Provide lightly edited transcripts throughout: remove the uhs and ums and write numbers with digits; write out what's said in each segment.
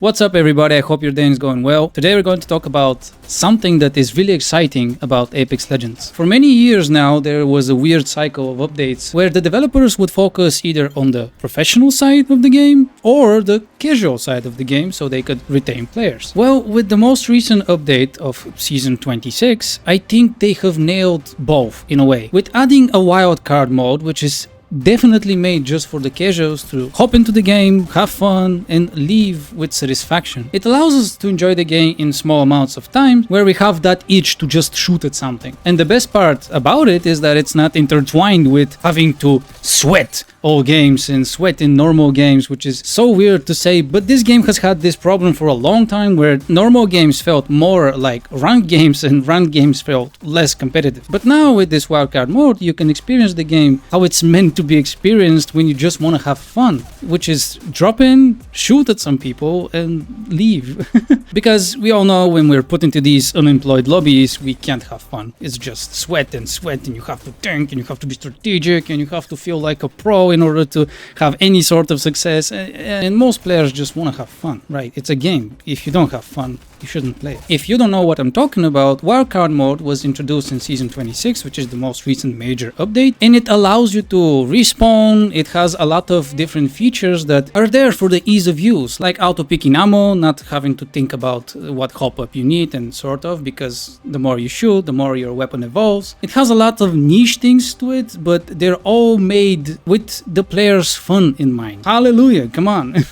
What's up everybody, I hope your day is going well. Today we're going to talk about something that is really exciting about Apex Legends. For many years now there was a weird cycle of updates where the developers would focus either on the professional side of the game or the casual side of the game so they could retain players. Well, with the most recent update of Season 26, I think they have nailed both in a way, with adding a wildcard mode which is definitely made just for the casuals to hop into the game, have fun, and leave with satisfaction. It allows us to enjoy the game in small amounts of time where we have that itch to just shoot at something. And the best part about it is that it's not intertwined with having to sweat all games and sweat in normal games, which is so weird to say, but this game has had this problem for a long time where normal games felt more like ranked games and ranked games felt less competitive. But now with this wildcard mode you can experience the game how it's meant to be experienced when you just want to have fun, which is drop in, shoot at some people and leave. Because we all know when we're put into these unemployed lobbies we can't have fun. It's just sweat and you have to tank and you have to be strategic and you have to feel like a pro in order to have any sort of success, and most players just want to have fun, right? It's a game. If you don't have fun, you shouldn't play it. If you don't know what I'm talking about, wildcard mode was introduced in Season 26, which is the most recent major update, and it allows you to respawn. It has a lot of different features that are there for the ease of use, like auto-picking ammo, not having to think about what hop-up you need and sort of, because the more you shoot, the more your weapon evolves. It has a lot of niche things to it, but they're all made with the player's fun in mind. Hallelujah, come on.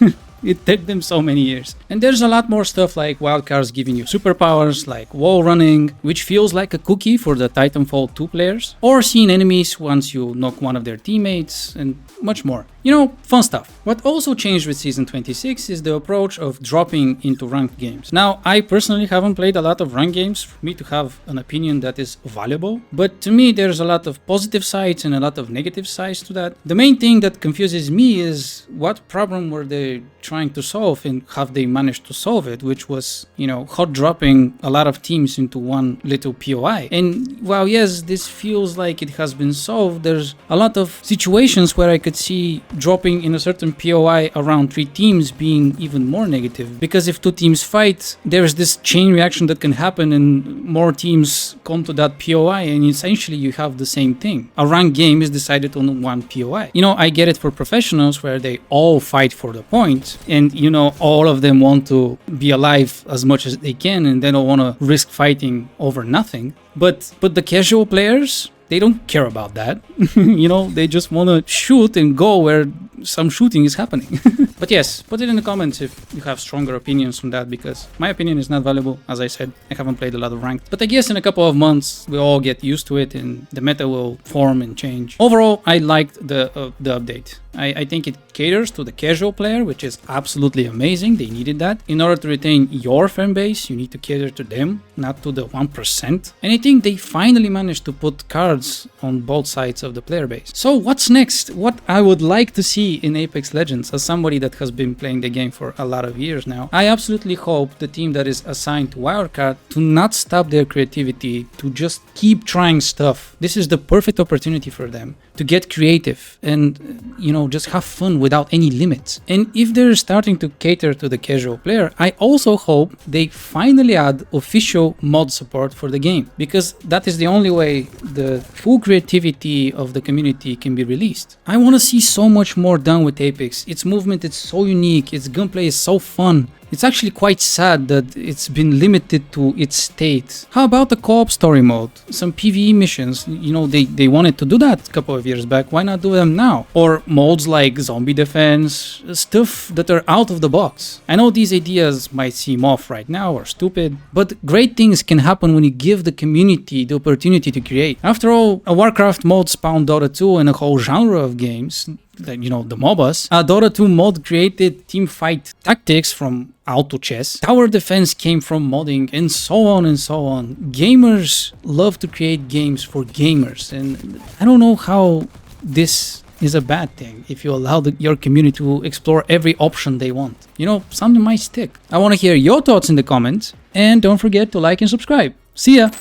It took them so many years. And there's a lot more stuff like wildcards giving you superpowers, like wall running, which feels like a cookie for the Titanfall 2 players, or seeing enemies once you knock one of their teammates, and much more. You know, fun stuff. What also changed with Season 26 is the approach of dropping into ranked games. Now, I personally haven't played a lot of ranked games for me to have an opinion that is valuable, but to me there's a lot of positive sides and a lot of negative sides to that. The main thing that confuses me is what problem were they trying to solve and have they managed to solve it, which was, you know, hot dropping a lot of teams into one little POI. And while yes, this feels like it has been solved, there's a lot of situations where I could see dropping in a certain POI around 3 teams being even more negative, because if 2 teams fight, there's this chain reaction that can happen and more teams come to that POI and essentially you have the same thing. A ranked game is decided on one POI. You know, I get it for professionals where they all fight for the point and, you know, all of them want to be alive as much as they can and they don't want to risk fighting over nothing. But the casual players, they don't care about that. You know, they just want to shoot and go where some shooting is happening. But yes, put it in the comments if you have stronger opinions on that, because my opinion is not valuable. As I said, I haven't played a lot of ranked. But I guess in a couple of months, we'll all get used to it and the meta will form and change. Overall, I liked the update. I think it caters to the casual player, which is absolutely amazing. They needed that. In order to retain your fan base, you need to cater to them, not to the 1%. And I think they finally managed to put cards on both sides of the player base. So what's next? What I would like to see in Apex Legends, as somebody that has been playing the game for a lot of years now, I absolutely hope the team that is assigned to wildcard to not stop their creativity, to just keep trying stuff. This is the perfect opportunity for them to get creative and, you know, just have fun without any limits. And if they're starting to cater to the casual player, I also hope they finally add official mod support for the game, because that is the only way the full creativity of the community can be released. I want to see so much more done with Apex. Its movement is so unique, its gunplay is so fun. It's actually quite sad that it's been limited to its state. How about the co-op story mode? Some PvE missions, you know, they wanted to do that a couple of years back. Why not do them now? Or modes like zombie defense, stuff that are out of the box. I know these ideas might seem off right now or stupid, but great things can happen when you give the community the opportunity to create. After all, a Warcraft mod spawned Dota 2 and a whole genre of games, like, you know, the MOBAs. A Dota 2 mod created teamfight tactics from auto chess. Tower defense came from modding, and so on and so on. Gamers love to create games for gamers, and I don't know how this is a bad thing if you allow your community to explore every option they want. You know, something might stick. I want to hear your thoughts in the comments, and don't forget to like and subscribe. See ya!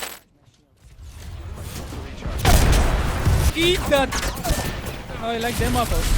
Eat that! Oh, I like them apples.